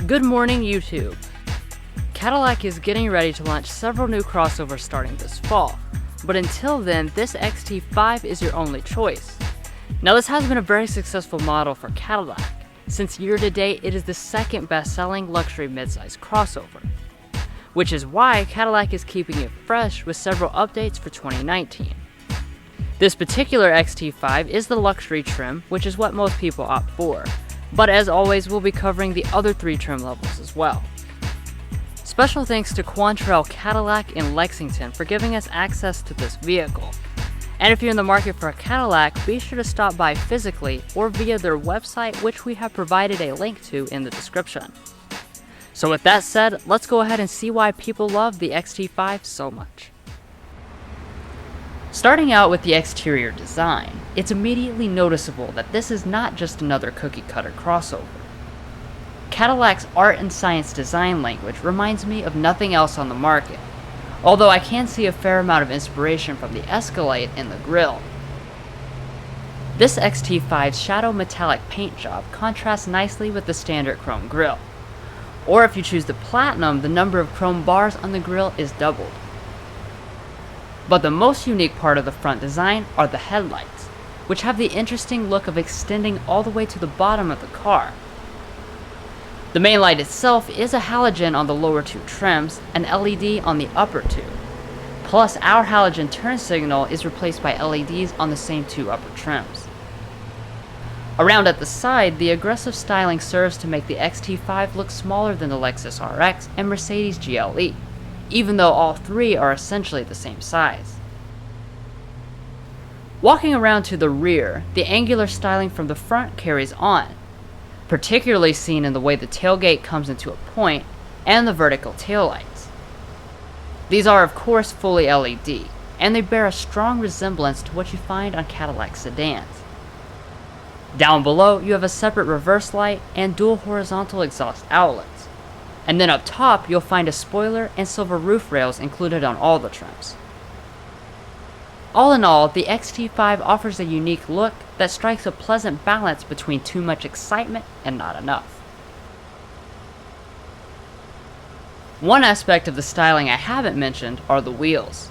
Good morning, YouTube. Cadillac is getting ready to launch several new crossovers starting this fall, but until then, this XT5 is your only choice. Now, this has been a very successful model for Cadillac, since year to date it is the second best-selling luxury midsize crossover, which is why Cadillac is keeping it fresh with several updates for 2019. This particular XT5 is the luxury trim, which is what most people opt for, but as always, we'll be covering the other three trim levels as well. Special thanks to Quantrell Cadillac in Lexington for giving us access to this vehicle. And if you're in the market for a Cadillac, be sure to stop by physically or via their website, which we have provided a link to in the description. So with that said, let's go ahead and see why people love the XT5 so much. Starting out with the exterior design, it's immediately noticeable that this is not just another cookie-cutter crossover. Cadillac's art and science design language reminds me of nothing else on the market, although I can see a fair amount of inspiration from the Escalade in the grille. This XT5's shadow metallic paint job contrasts nicely with the standard chrome grille, or if you choose the Platinum, the number of chrome bars on the grille is doubled. But the most unique part of the front design are the headlights, which have the interesting look of extending all the way to the bottom of the car. The main light itself is a halogen on the lower two trims, and LED on the upper two. Plus, our halogen turn signal is replaced by LEDs on the same two upper trims. Around at the side, the aggressive styling serves to make the XT5 look smaller than the Lexus RX and Mercedes GLE, even though all three are essentially the same size. Walking around to the rear, the angular styling from the front carries on, particularly seen in the way the tailgate comes into a point and the vertical taillights. These are of course fully LED, and they bear a strong resemblance to what you find on Cadillac sedans. Down below, you have a separate reverse light and dual horizontal exhaust outlets. And then up top, you'll find a spoiler and silver roof rails included on all the trims. All in all, the XT5 offers a unique look that strikes a pleasant balance between too much excitement and not enough. One aspect of the styling I haven't mentioned are the wheels.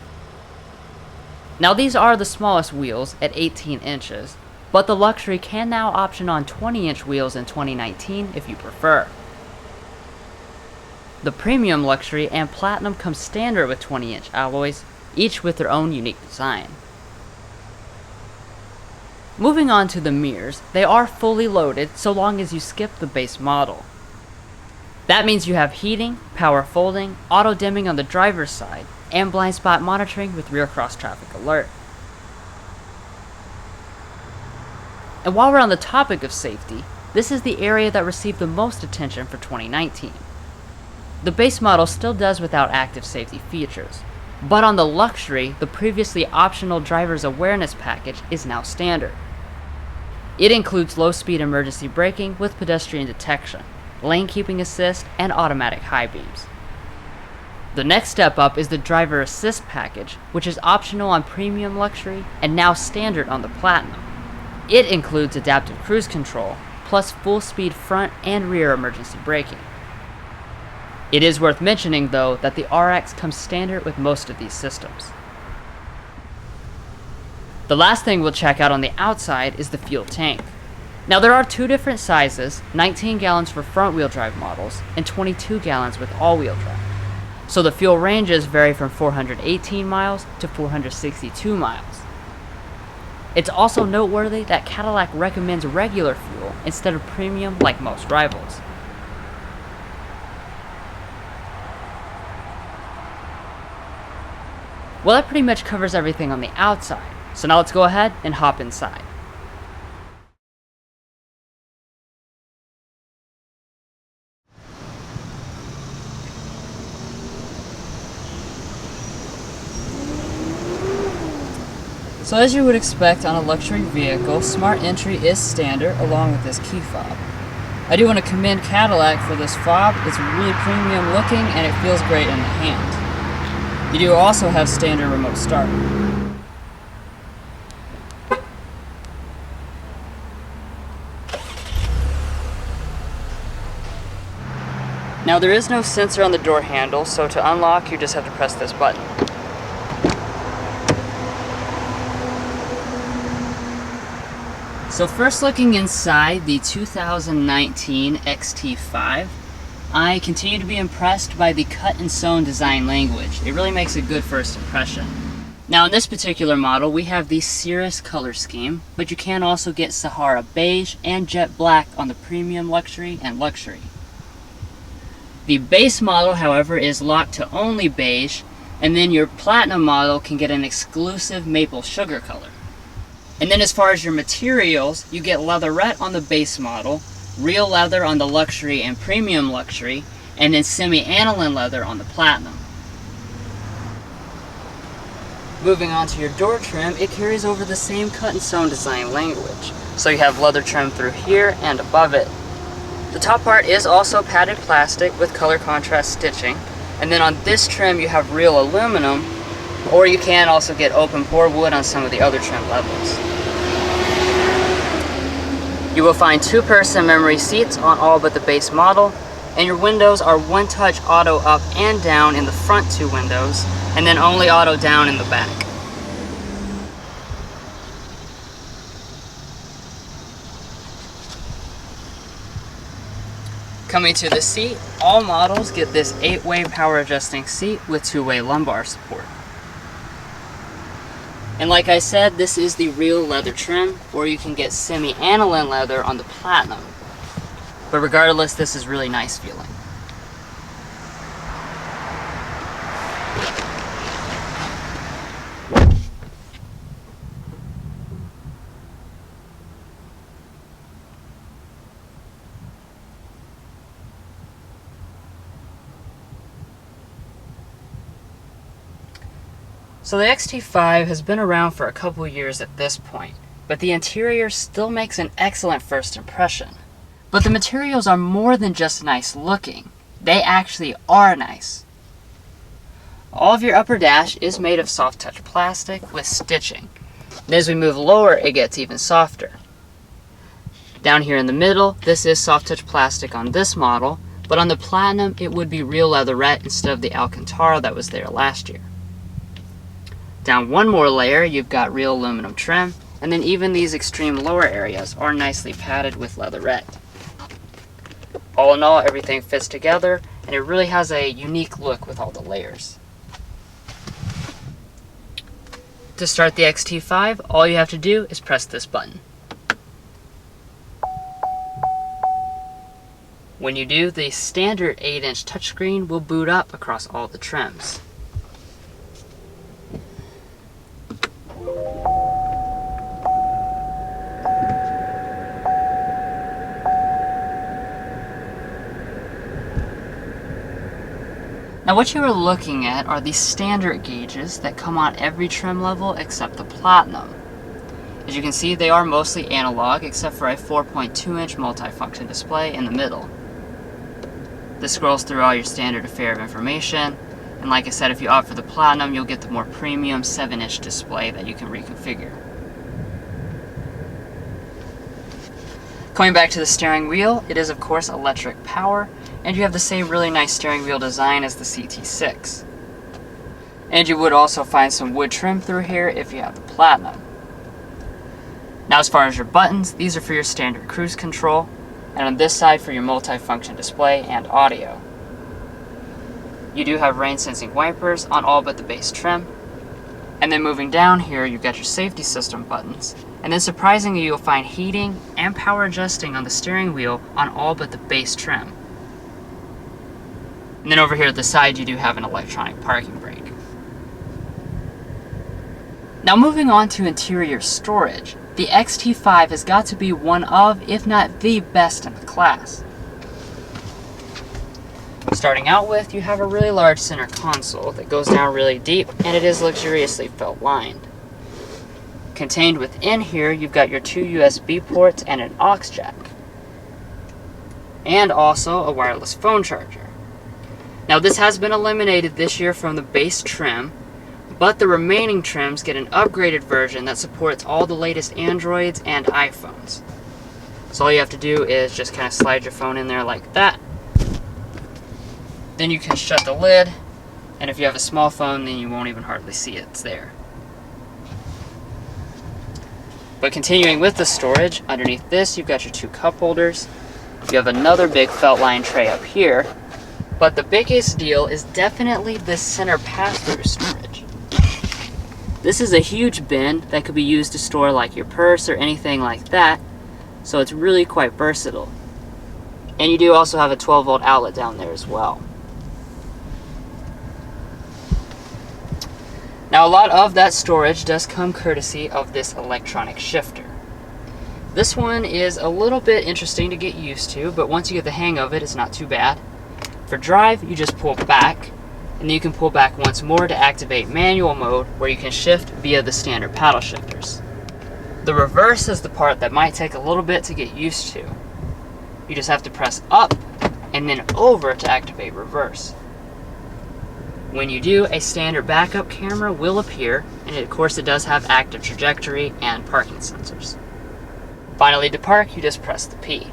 Now, these are the smallest wheels at 18 inches, but the Luxury can now option on 20-inch wheels in 2019 if you prefer. The Premium Luxury and Platinum come standard with 20-inch alloys, each with their own unique design. Moving on to the mirrors, they are fully loaded so long as you skip the base model. That means you have heating, power folding, auto dimming on the driver's side, and blind spot monitoring with rear cross traffic alert. And while we're on the topic of safety, this is the area that received the most attention for 2019. The base model still does without active safety features, but on the Luxury, the previously optional driver's awareness package is now standard. It includes low-speed emergency braking with pedestrian detection, lane keeping assist, and automatic high beams. The next step up is the driver assist package, which is optional on Premium Luxury and now standard on the Platinum. It includes adaptive cruise control, plus full-speed front and rear emergency braking. It is worth mentioning, though, that the RX comes standard with most of these systems. The last thing we'll check out on the outside is the fuel tank. Now, there are two different sizes, 19 gallons for front-wheel drive models and 22 gallons with all-wheel drive. So the fuel ranges vary from 418 miles to 462 miles. It's also noteworthy that Cadillac recommends regular fuel instead of premium like most rivals. Well, that pretty much covers everything on the outside, so now let's go ahead and hop inside. So as you would expect on a luxury vehicle, Smart Entry is standard along with this key fob. I do want to commend Cadillac for this fob. It's really premium looking and it feels great in the hand. You do also have standard remote start. Now there is no sensor on the door handle, so to unlock you just have to press this button. So first looking inside the 2019 XT5, I continue to be impressed by the cut and sewn design language. It really makes a good first impression. Now in this particular model we have the Cirrus color scheme, but you can also get Sahara beige and jet black on the Premium Luxury and Luxury. The base model, however, is locked to only beige, and then your Platinum model can get an exclusive maple sugar color. And then as far as your materials, you get leatherette on the base model, real leather on the Luxury and Premium Luxury, and then semi-aniline leather on the Platinum. Moving on to your door trim, it carries over the same cut and sewn design language. So you have leather trim through here and above it. The top part is also padded plastic with color contrast stitching, and then on this trim you have real aluminum, or you can also get open pore wood on some of the other trim levels. You will find two-person memory seats on all but the base model, and your windows are one-touch auto up and down in the front two windows, and then only auto down in the back. Coming to the seat, all models get this 8-way power adjusting seat with 2-way lumbar support. And like I said, this is the real leather trim, or you can get semi-aniline leather on the Platinum. But regardless, this is really nice feeling. So the XT5 has been around for a couple years at this point, but the interior still makes an excellent first impression. But the materials are more than just nice looking, they actually are nice. All of your upper dash is made of soft touch plastic with stitching. And as we move lower, it gets even softer. Down here in the middle, this is soft touch plastic on this model, but on the Platinum it would be real leatherette instead of the Alcantara that was there last year. Down one more layer, you've got real aluminum trim, and then even these extreme lower areas are nicely padded with leatherette. All in all, everything fits together, and it really has a unique look with all the layers. To start the XT5, all you have to do is press this button. When you do, the standard 8-inch touchscreen will boot up across all the trims. Now what you are looking at are the standard gauges that come on every trim level except the Platinum. As you can see, they are mostly analog except for a 4.2-inch multifunction display in the middle. This scrolls through all your standard affair of information, and like I said, if you opt for the Platinum, you'll get the more premium 7-inch display that you can reconfigure. Coming back to the steering wheel, it is of course electric power, and you have the same really nice steering wheel design as the CT6. And you would also find some wood trim through here if you have the Platinum. Now as far as your buttons, these are for your standard cruise control, and on this side for your multifunction display and audio. You do have rain sensing wipers on all but the base trim, and then moving down here you've got your safety system buttons, and then surprisingly you'll find heating and power adjusting on the steering wheel on all but the base trim. And then over here at the side you do have an electronic parking brake. Now moving on to interior storage, the XT5 has got to be one of, if not the best in the class. Starting out with, you have a really large center console that goes down really deep, and it is luxuriously felt lined. Contained within here, you've got your 2 USB ports and an aux jack. And also a wireless phone charger. Now this has been eliminated this year from the base trim, but the remaining trims get an upgraded version that supports all the latest Androids and iPhones. So all you have to do is just kind of slide your phone in there like that, Then you can shut the lid, and if you have a small phone, then you won't even hardly see it's there. But continuing with the storage, underneath this you've got your 2 cup holders. You have another big felt line tray up here. But the biggest deal is definitely this center pass-through storage. This is a huge bin that could be used to store like your purse or anything like that, so it's really quite versatile. And you do also have a 12-volt outlet down there as well. Now a lot of that storage does come courtesy of this electronic shifter. This one is a little bit interesting to get used to, but once you get the hang of it, it's not too bad. For drive, you just pull back, and then you can pull back once more to activate manual mode, where you can shift via the standard paddle shifters. The reverse is the part that might take a little bit to get used to. You just have to press up and then over to activate reverse. When you do, a standard backup camera will appear, and of course it does have active trajectory and parking sensors. Finally, to park, you just press the P.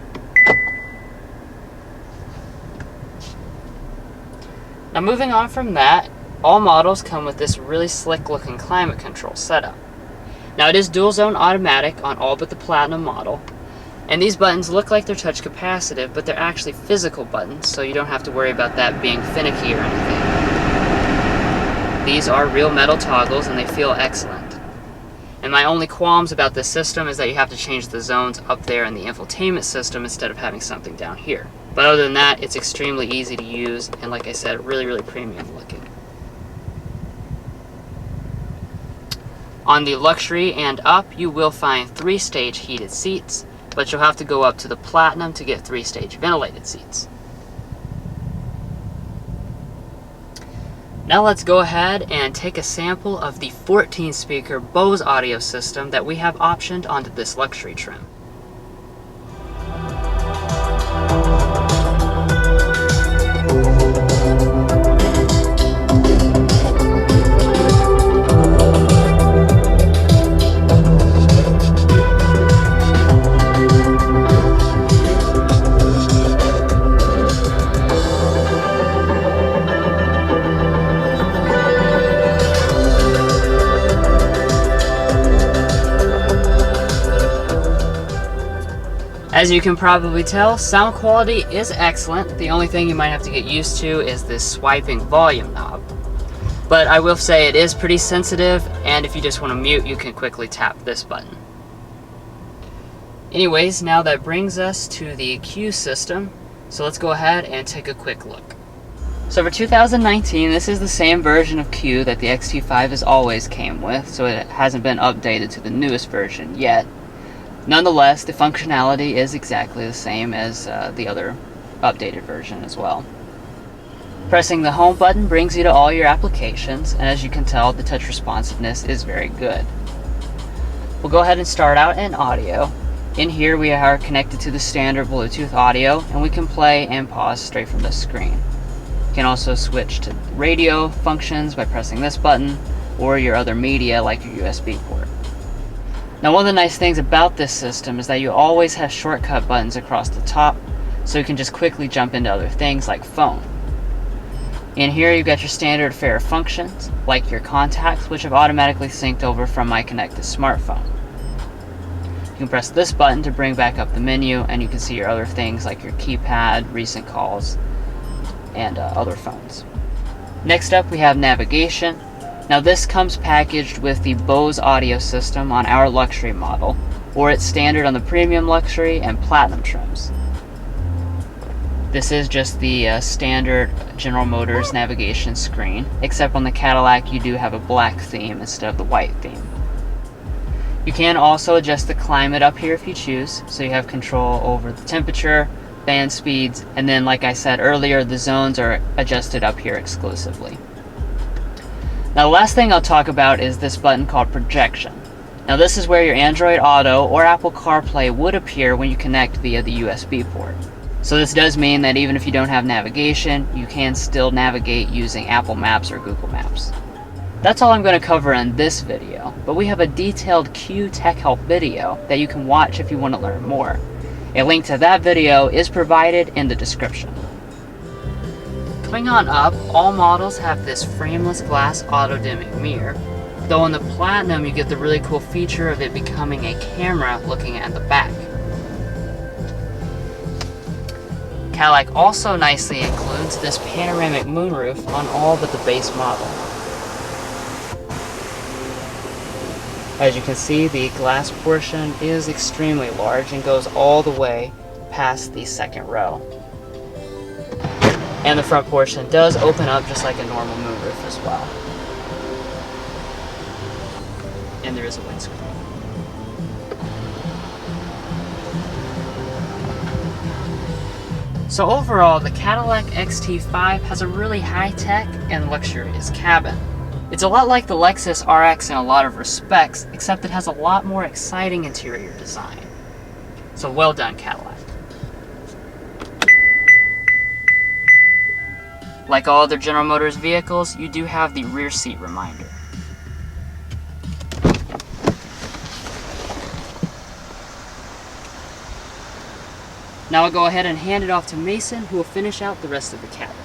Now moving on from that, all models come with this really slick looking climate control setup. Now it is dual zone automatic on all but the Platinum model, and these buttons look like they're touch capacitive, but they're actually physical buttons, so you don't have to worry about that being finicky or anything. These are real metal toggles and they feel excellent. And my only qualms about this system is that you have to change the zones up there in the infotainment system instead of having something down here. But other than that, it's extremely easy to use, and like I said, really premium looking. On the Luxury and up, you will find 3-stage heated seats, but you'll have to go up to the Platinum to get 3-stage ventilated seats. Now let's go ahead and take a sample of the 14-speaker Bose audio system that we have optioned onto this luxury trim. As you can probably tell, sound quality is excellent. The only thing you might have to get used to is this swiping volume knob. But I will say it is pretty sensitive, and if you just want to mute, you can quickly tap this button. Anyways, now that brings us to the CUE system, so let's go ahead and take a quick look. So for 2019, this is the same version of CUE that the XT5 has always came with, so it hasn't been updated to the newest version yet. Nonetheless, the functionality is exactly the same as the other updated version as well. Pressing the home button brings you to all your applications, and as you can tell, the touch responsiveness is very good. We'll go ahead and start out in audio. In here we are connected to the standard Bluetooth audio, and we can play and pause straight from the screen. You can also switch to radio functions by pressing this button, or your other media like your USB port. Now one of the nice things about this system is that you always have shortcut buttons across the top, so you can just quickly jump into other things like phone. In here you've got your standard fare functions, like your contacts, which have automatically synced over from my connected smartphone. You can press this button to bring back up the menu, and you can see your other things like your keypad, recent calls, and other phones. Next up we have navigation. Now this comes packaged with the Bose audio system on our luxury model, or it's standard on the premium luxury and platinum trims. This is just the standard General Motors navigation screen, except on the Cadillac you do have a black theme instead of the white theme. You can also adjust the climate up here if you choose, so you have control over the temperature, band speeds, and then like I said earlier, the zones are adjusted up here exclusively. Now the last thing I'll talk about is this button called projection. Now this is where your Android Auto or Apple CarPlay would appear when you connect via the USB port. So this does mean that even if you don't have navigation, you can still navigate using Apple Maps or Google Maps. That's all I'm going to cover in this video, but we have a detailed CUE Tech Help video that you can watch if you want to learn more. A link to that video is provided in the description. Wrapping on up, all models have this frameless glass auto-dimming mirror, though in the Platinum you get the really cool feature of it becoming a camera looking at the back. Cadillac also nicely includes this panoramic moonroof on all but the base model. As you can see, the glass portion is extremely large and goes all the way past the second row. And the front portion does open up just like a normal moonroof as well. And there is a windscreen. So overall, the Cadillac XT5 has a really high-tech and luxurious cabin. It's a lot like the Lexus RX in a lot of respects, except it has a lot more exciting interior design. So well done, Cadillac. Like all other General Motors vehicles, you do have the rear seat reminder. Now I'll go ahead and hand it off to Mason, who will finish out the rest of the cabin.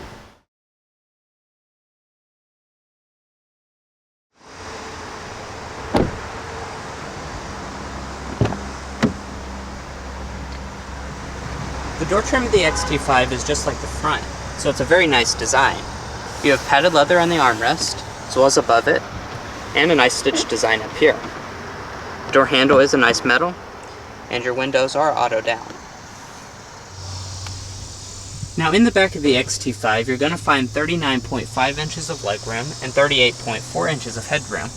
The door trim of the XT5 is just like the front, so it's a very nice design. You have padded leather on the armrest, as well as above it, and a nice stitched design up here. The door handle is a nice metal, and your windows are auto down. Now in the back of the XT5, you're going to find 39.5 inches of legroom and 38.4 inches of headroom.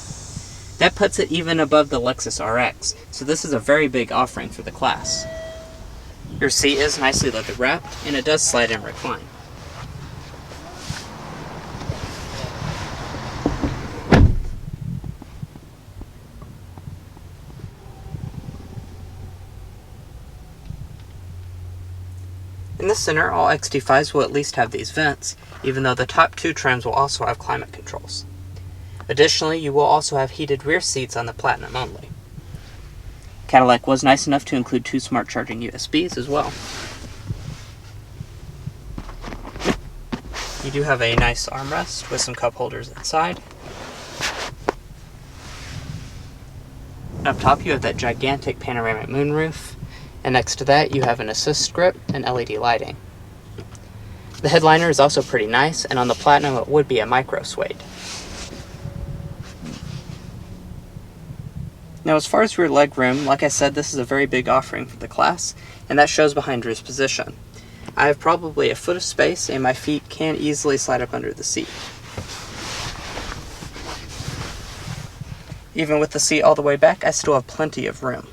That puts it even above the Lexus RX, so this is a very big offering for the class. Your seat is nicely leather wrapped, and it does slide and recline. In the center, all XT5s will at least have these vents, even though the top two trims will also have climate controls. Additionally, you will also have heated rear seats on the Platinum only. Cadillac was nice enough to include 2 smart charging USBs as well. You do have a nice armrest with some cup holders inside. Up top you have that gigantic panoramic moonroof, and next to that you have an assist grip and LED lighting. The headliner is also pretty nice, and on the Platinum it would be a micro suede. Now as far as rear legroom, like I said, this is a very big offering for the class, and that shows behind Drew's position. I have probably a foot of space, and my feet can easily slide up under the seat. Even with the seat all the way back, I still have plenty of room.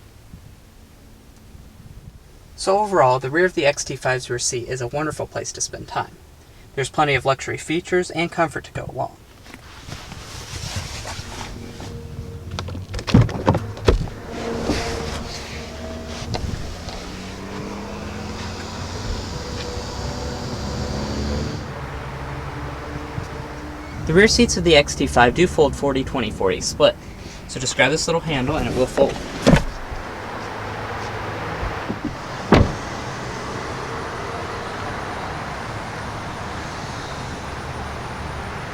So overall, the rear of the XT5's rear seat is a wonderful place to spend time. There's plenty of luxury features and comfort to go along. The rear seats of the XT5 do fold 40-20-40 split, so just grab this little handle and it will fold.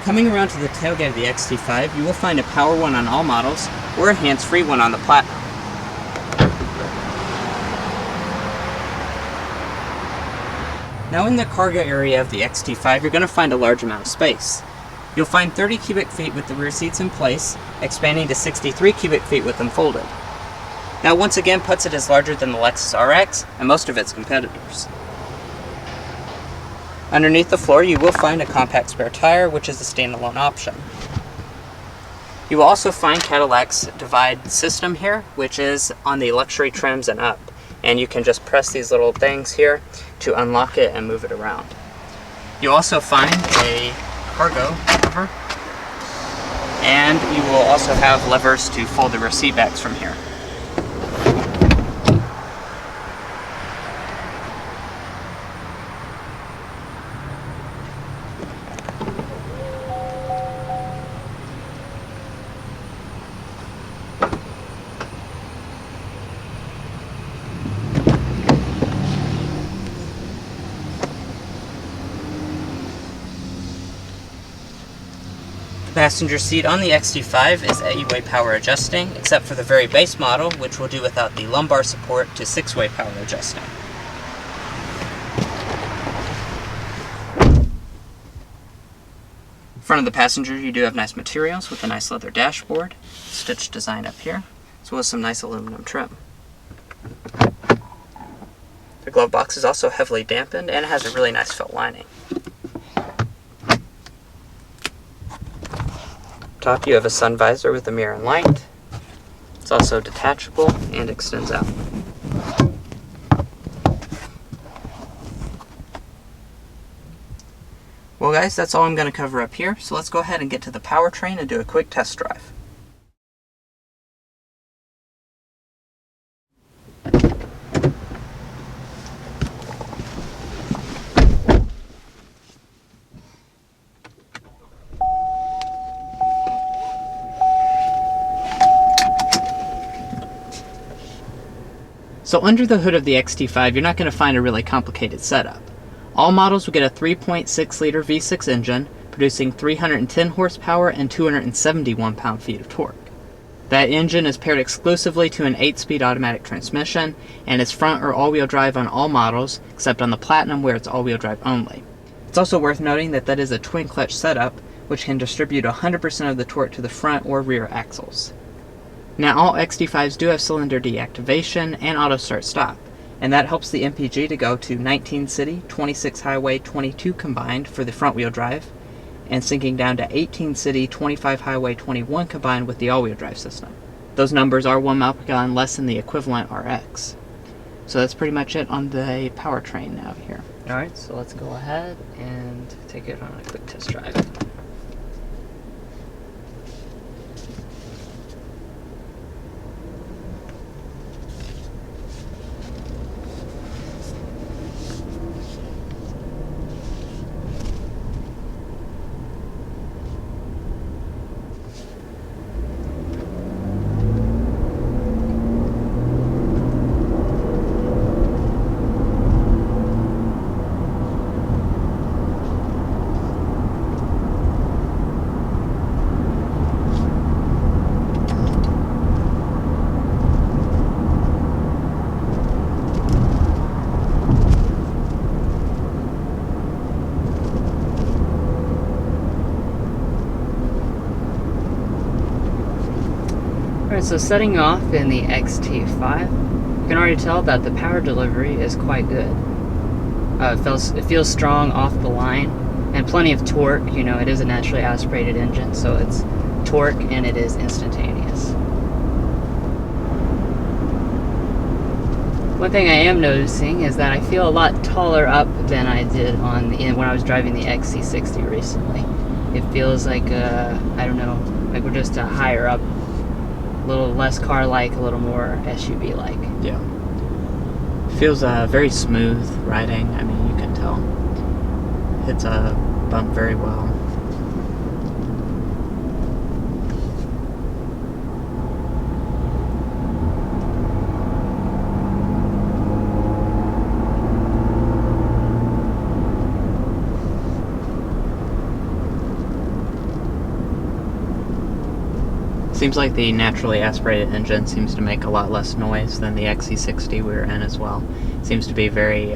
Coming around to the tailgate of the XT5, you will find a power one on all models, or a hands-free one on the Platinum. Now in the cargo area of the XT5, you're going to find a large amount of space. You'll find 30 cubic feet with the rear seats in place, expanding to 63 cubic feet with them folded. Now once again puts it as larger than the Lexus RX and most of its competitors. Underneath the floor you will find a compact spare tire, which is a standalone option. You will also find Cadillac's divide system here, which is on the luxury trims and up. And you can just press these little things here to unlock it and move it around. You'll also find a cargo cover, and you will also have levers to fold the rear seat backs from here. Passenger seat on the XT5 is 8-way power adjusting, except for the very base model, which will do without the lumbar support, to 6-way power adjusting. In front of the passenger, you do have nice materials with a nice leather dashboard, stitched design up here, as well as some nice aluminum trim. The glove box is also heavily dampened and it has a really nice felt lining. Top, you have a sun visor with a mirror and light. It's also detachable and extends out. Well guys, that's all I'm going to cover up here, so let's go ahead and get to the powertrain and do a quick test drive. So under the hood of the XT5, you're not going to find a really complicated setup. All models will get a 3.6 liter V6 engine, producing 310 horsepower and 271 pound-feet of torque. That engine is paired exclusively to an 8-speed automatic transmission, and is front or all-wheel drive on all models, except on the Platinum where it's all-wheel drive only. It's also worth noting that that is a twin-clutch setup, which can distribute 100% of the torque to the front or rear axles. Now all XT5s do have cylinder deactivation and auto start stop, and that helps the MPG to go to 19 city, 26 highway, 22 combined for the front wheel drive, and sinking down to 18 city, 25 highway, 21 combined with the all-wheel drive system. Those numbers are 1 mile per gallon less than the equivalent RX. So that's pretty much it on the powertrain now here. Alright, so let's go ahead and take it on a quick test drive. Alright, so setting off in the XT5, you can already tell that the power delivery is quite good. It feels strong off the line, and plenty of torque. You know, it is a naturally aspirated engine, so it's torque and it is instantaneous. One thing I am noticing is that I feel a lot taller up than I did when I was driving the XC60 recently. It feels like, I don't know, like we're just higher up. A little less car-like, a little more SUV-like. Yeah. Feels very smooth riding. I mean, you can tell. Hits a bump very well. Seems like the naturally aspirated engine seems to make a lot less noise than the XC60 we were in as well. Seems to be very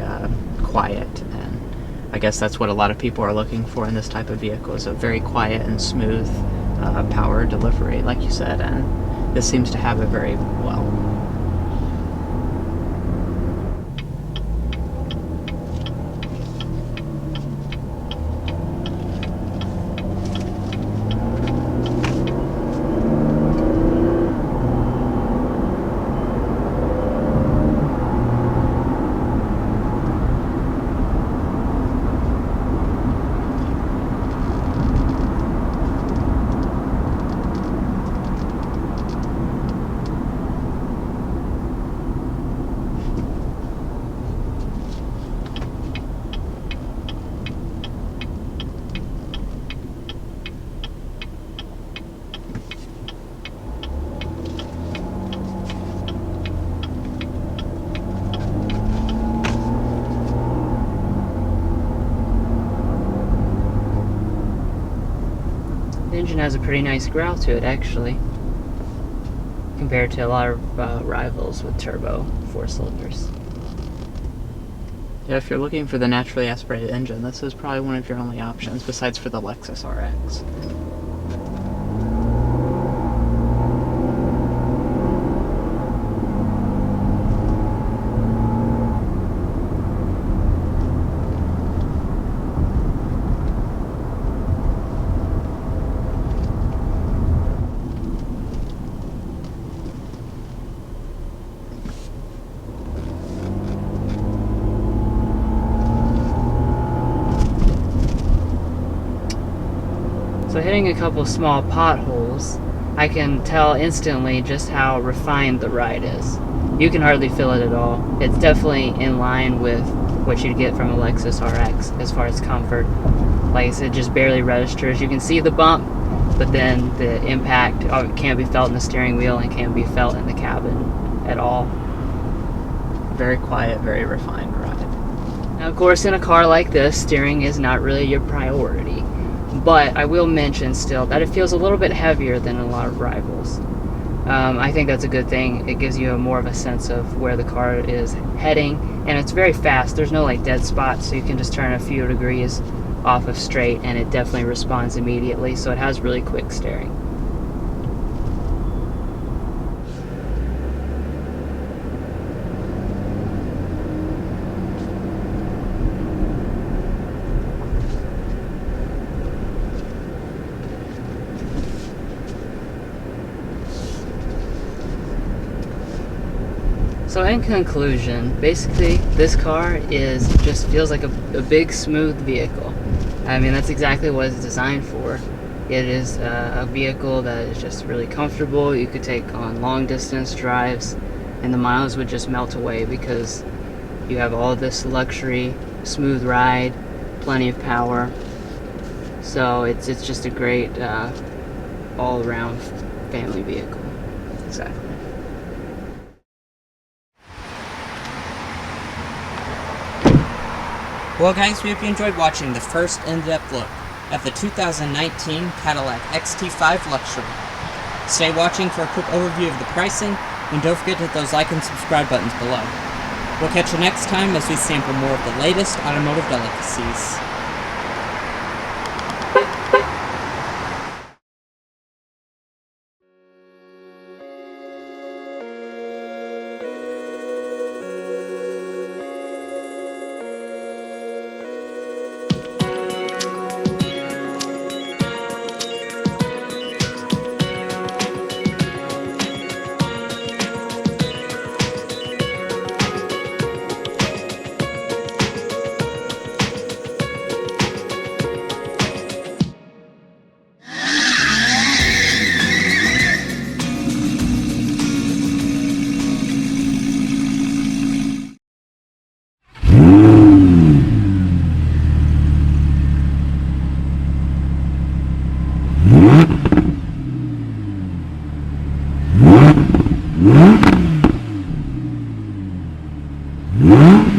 quiet, and I guess that's what a lot of people are looking for in this type of vehicle, is a very quiet and smooth power delivery, like you said, and this seems to have it very well. engine has a pretty nice growl to it, actually, compared to a lot of rivals with turbo 4-cylinders. Yeah, if you're looking for the naturally aspirated engine, this is probably one of your only options, besides for the Lexus RX. So hitting a couple small potholes, I can tell instantly just how refined the ride is. You can hardly feel it at all. It's definitely in line with what you'd get from a Lexus RX as far as comfort. Like I said, just barely registers. You can see the bump, but then the impact can't be felt in the steering wheel and can't be felt in the cabin at all. Very quiet, very refined ride. Now, of course, in a car like this, steering is not really your priority. But I will mention still that it feels a little bit heavier than a lot of rivals. I think that's a good thing. It gives you more of a sense of where the car is heading, and it's very fast. There's no like dead spots, so you can just turn a few degrees off of straight and it definitely responds immediately, so it has really quick steering. So in conclusion, basically this car just feels like a big smooth vehicle. I mean, that's exactly what it's designed for. It is a vehicle that is just really comfortable. You could take on long distance drives and the miles would just melt away because you have all this luxury, smooth ride, plenty of power. So it's just a great all-around family vehicle. Exactly. Well guys, we hope you enjoyed watching the first in-depth look at the 2019 Cadillac XT5 Luxury. Stay watching for a quick overview of the pricing, and don't forget to hit those like and subscribe buttons below. We'll catch you next time as we sample more of the latest automotive delicacies. Mm-hmm.